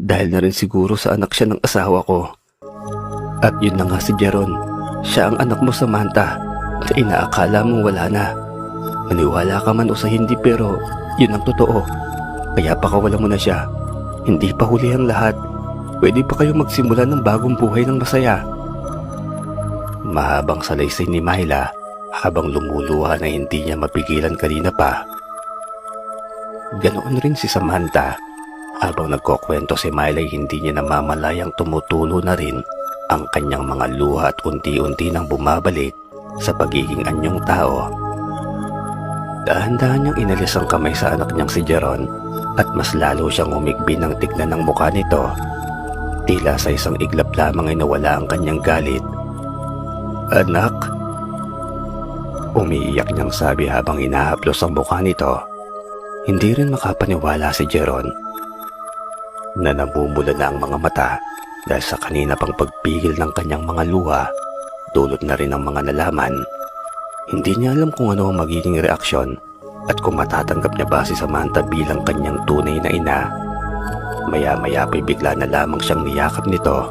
Dahil na rin siguro sa anak siya ng asawa ko. At yun na nga si Jeron. Siya ang anak mo, Samantha, na inaakala mong wala na. Maniwala ka man o sa hindi, pero yun ang totoo. Kaya pakawalan mo na siya. Hindi pa huli ang lahat. Pwede pa kayo magsimula ng bagong buhay ng masaya. Mahabang salaysay ni Myla habang lumuluha na hindi niya mapigilan kanina pa. Ganoon rin si Samantha. Habang nagkukwento si Myla, hindi niya namamalayang tumutulo na rin ang kanyang mga luha at unti-unti nang bumabalik sa pagiging anyong tao. Dahan-dahan niyang inalis ang kamay sa anak niyang si Jeron at mas lalo siyang umigbi ng tignan ng mukha nito. Tila sa isang iglap lamang ay nawala ang kanyang galit. "Anak?" Umiiyak niyang sabi habang inahaplos ang mukha nito. Hindi rin makapaniwala si Jeron na namumula na ang mga mata dahil sa kanina pang pagpigil ng kanyang mga luha, dulot na rin ang mga nalaman. Hindi niya alam kung ano ang magiging reaksyon at kung matatanggap niya ba si Samantha bilang kanyang tunay na ina. Maya-maya pa'y bigla na lamang siyang niyakap nito.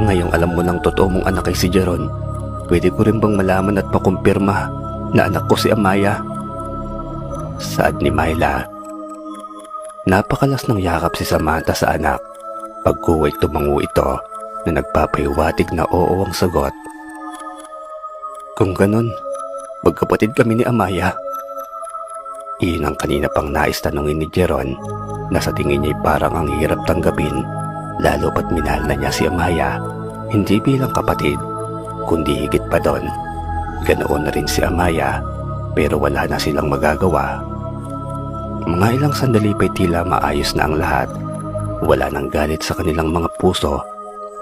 "Ngayong alam mo ng totoo mong anak ay si Jeron, pwede ko rin bang malaman at makumpirma na anak ko si Amaya?" Saad ni Myla. Napakalas ng yakap si Samantha sa anak. Pagkuwa'y tumango ito na nagpapahiwatig na oo ang sagot. "Kung ganun, magkapatid kami ni Amaya." Iyon ang kanina pang nais tanungin ni Jeron na sa tingin niya'y parang ang hirap tanggapin, lalo pat minahal na niya si Amaya, hindi bilang kapatid, kundi higit pa doon. Ganoon na rin si Amaya, pero wala na silang magagawa. Mga ilang sandali pa'y tila maayos na ang lahat. Wala nang galit sa kanilang mga puso,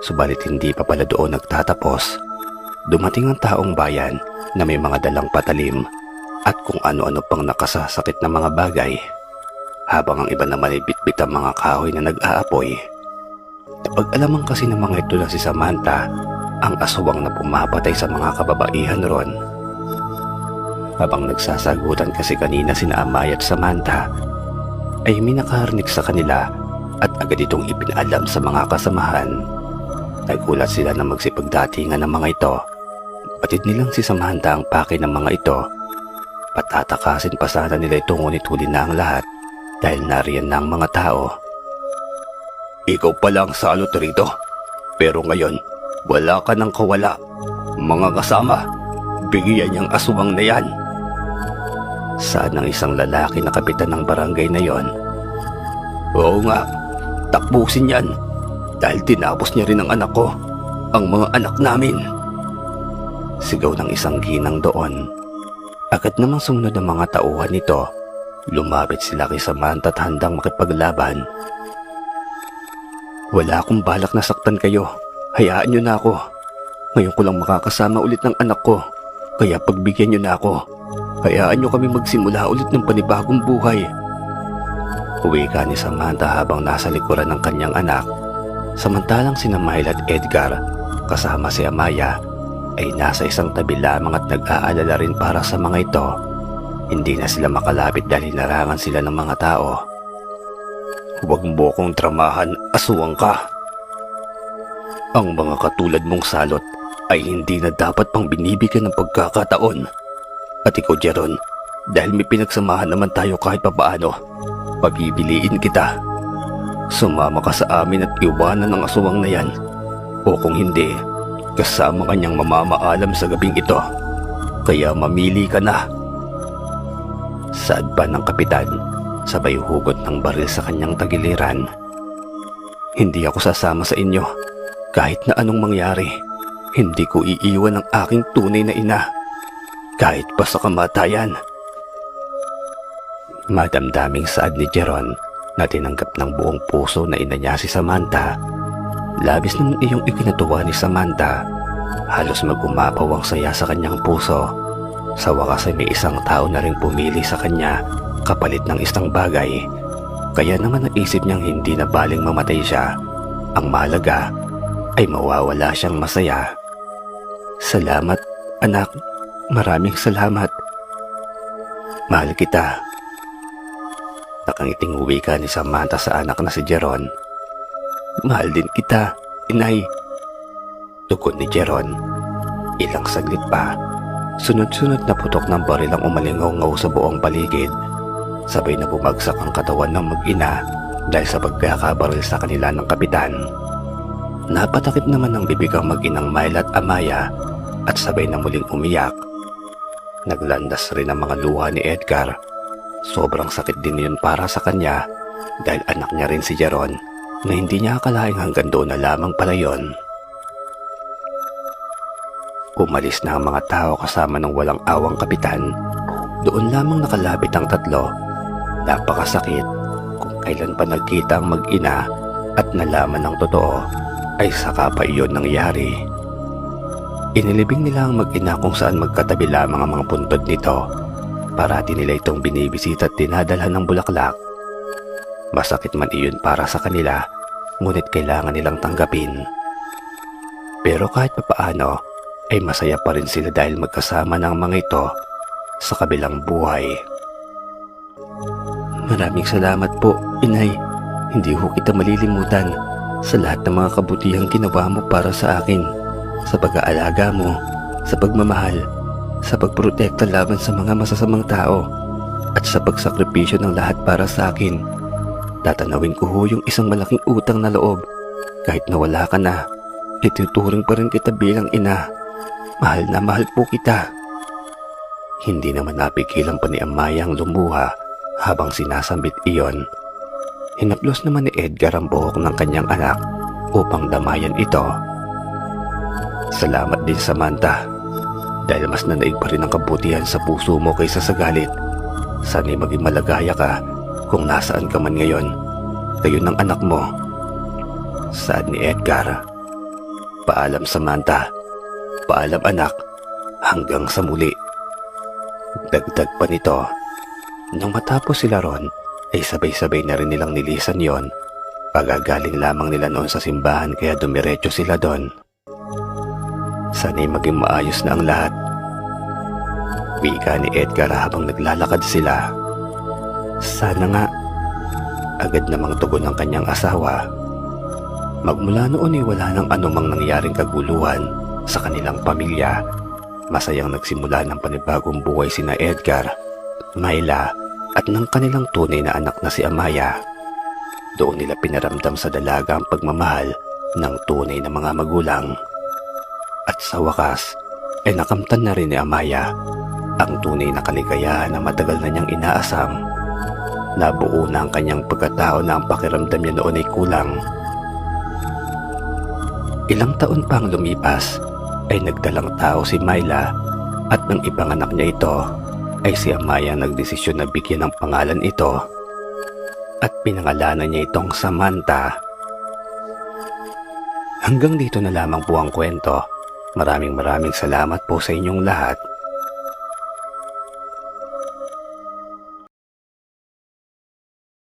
subalit hindi pa pala doon nagtatapos. Dumating ang taong bayan na may mga dalang patalim at kung ano-ano pang nakasasakit na mga bagay, habang ang iba naman ay bitbit ang mga kahoy na nag-aapoy. Napag-alaman kasi ng mga ito na si Samantha ang aswang na pumapatay sa mga kababaihan ron. Habang nagsasagutan kasi kanina sina Amaya at Samantha, ay may nakaharinig sa kanila at agad itong ipinalam sa mga kasamahan. Nagulat sila na magsipagdatingan ng mga ito. Batid nilang si Samantha ang pake ng mga ito. Patatakasin pa sana nila ito, ngunit huli na ang lahat dahil nariyan na ang mga tao. "Ikaw pala ang salot rito, pero ngayon wala ka nang kawala. Mga kasama, bigyan niyang aswang na yan." Saad ng isang lalaki na kapitan ng barangay na yon. "Oo nga, takbusin yan dahil tinapos niya rin ang anak ko, ang mga anak namin." Sigaw ng isang ginang doon. Agad namang sumunod ang mga tauhan nito. Lumapit sila kay Samantha at handang makipaglaban. "Wala akong balak na saktan kayo. Hayaan niyo na ako. Ngayon ko lang makakasama ulit ng anak ko. Kaya pagbigyan niyo na ako. Hayaan niyo kami magsimula ulit ng panibagong buhay." Wika ni Samantha habang nasa likuran ng kanyang anak. Samantalang sina Myla at Edgar, kasama si Amaya, ay nasa isang tabi lamang at nag-aalala rin para sa mga ito. Hindi na sila makalapit dahil hinarangan sila ng mga tao. "Huwag mo akong tramahan, aswang ka. Ang mga katulad mong salot ay hindi na dapat pang binibigyan ng pagkakataon. At ikaw, Jeron, dahil may pinagsamahan naman tayo kahit papaano, pabibiliin kita. Sumama ka sa amin at iwanan ang aswang na yan. O kung hindi, kasama kanyang mamamaalam sa gabing ito. Kaya mamili ka na." Saad pa ng kapitan, sabay hugot ng baril sa kanyang tagiliran. "Hindi ako sasama sa inyo. Kahit na anong mangyari, hindi ko iiwan ang aking tunay na ina. Kahit pa sa kamatayan." Madamdaming saad ni Jeron na tinanggap ng buong puso na ina niya si Samantha. Labis naman iyong ikinatuwa ni Samantha. Halos mag-umapaw ang saya sa kanyang puso. Sa wakas ay may isang tao na ring pumili sa kanya kapalit ng isang bagay. Kaya naman naisip niyang hindi na baling mamatay siya. Ang mahalaga ay mawawala siyang masaya. "Salamat, anak. Maraming salamat. Mahal kita." Nakangiting wika ni Samantha sa anak na si Jeron. Mahal din kita, inay. Tugon ni Jeron. Ilang saglit pa, sunod-sunod na putok ng baril ang umalingaw-ngaw sa buong paligid. Sabay na bumagsak ang katawan ng mag-ina dahil sa pagkakabaril sa kanila ng kapitan. Napatakip naman ng bibig ang mag-inang Myla at Amaya at sabay na muling umiyak. Naglandas rin ang mga luha ni Edgar. Sobrang sakit din yun para sa kanya dahil anak niya rin si Jeron na hindi niya akalaing hanggang doon na lamang pala yun. Umalis na ang mga tao kasama ng walang awang kapitan. Doon lamang nakalapit ang tatlo. Napakasakit kung kailan pa nagkita ang mag-ina at nalaman ng totoo ay saka pa iyon nangyari. Inilibing nila ang mag-ina kung saan magkatabi lamang ang mga puntod nito. Parati nila itong binibisita at dinadalhan ng bulaklak. Masakit man iyon para sa kanila, ngunit kailangan nilang tanggapin. Pero kahit papaano ay masaya pa rin sila dahil magkasama ng mga ito sa kabilang buhay. Maraming salamat po, inay. Hindi ho kita malilimutan sa lahat ng mga kabutihang ginawa mo para sa akin, sa pag-aalaga mo, sa pagmamahal, sa pagprotekta laban sa mga masasamang tao, at sa pagsakripisyo ng lahat para sa akin. Tatanawin ko ho yung isang malaking utang na loob. Kahit nawala ka na, ituturing pa rin kita bilang ina. Mahal na mahal po kita. Hindi naman napigilan pa ni Amaya ang lumuha habang sinasambit iyon. Hinaplos naman ni Edgar ang buhok ng kanyang anak upang damayan ito. Salamat din, Samantha, dahil mas nanaig pa rin ang kabutihan sa puso mo kaysa sa galit. Sana'y maging malagaya ka kung nasaan ka man ngayon, kayo ng anak mo. Saad ni Edgar. Paalam, Samantha. Paalam, anak. Hanggang sa muli. Dagdag pa nito. Nang matapos sila ron, ay sabay-sabay na rin nilang nilisan yon. Pagagaling lamang nila noon sa simbahan kaya dumiretso sila doon. Sana'y maging maayos na ang lahat. Wika ni Edgar habang naglalakad sila. Sana nga. Agad namang tugon ng kanyang asawa. Magmula noon ay wala nang anumang nangyaring kaguluhan sa kanilang pamilya. Masayang nagsimula ng panibagong buhay sina Edgar, Myla at ng kanilang tunay na anak na si Amaya. Doon nila pinaramdam sa dalaga ang pagmamahal ng tunay na mga magulang. At sa wakas ay nakamtan na rin ni Amaya ang tunay na kaligayahan na matagal na niyang inaasam. Nabuo na ang kanyang pagkatao na ang pakiramdam niya noon ay kulang. Ilang taon pang lumipas ay nagdalang tao si Myla at ng ibang anak niya ito ay si Amaya nagdesisyon na bigyan ng pangalan ito at pinangalanan niya itong Samantha. Hanggang dito na lamang po ang kwento. Maraming salamat po sa inyong lahat.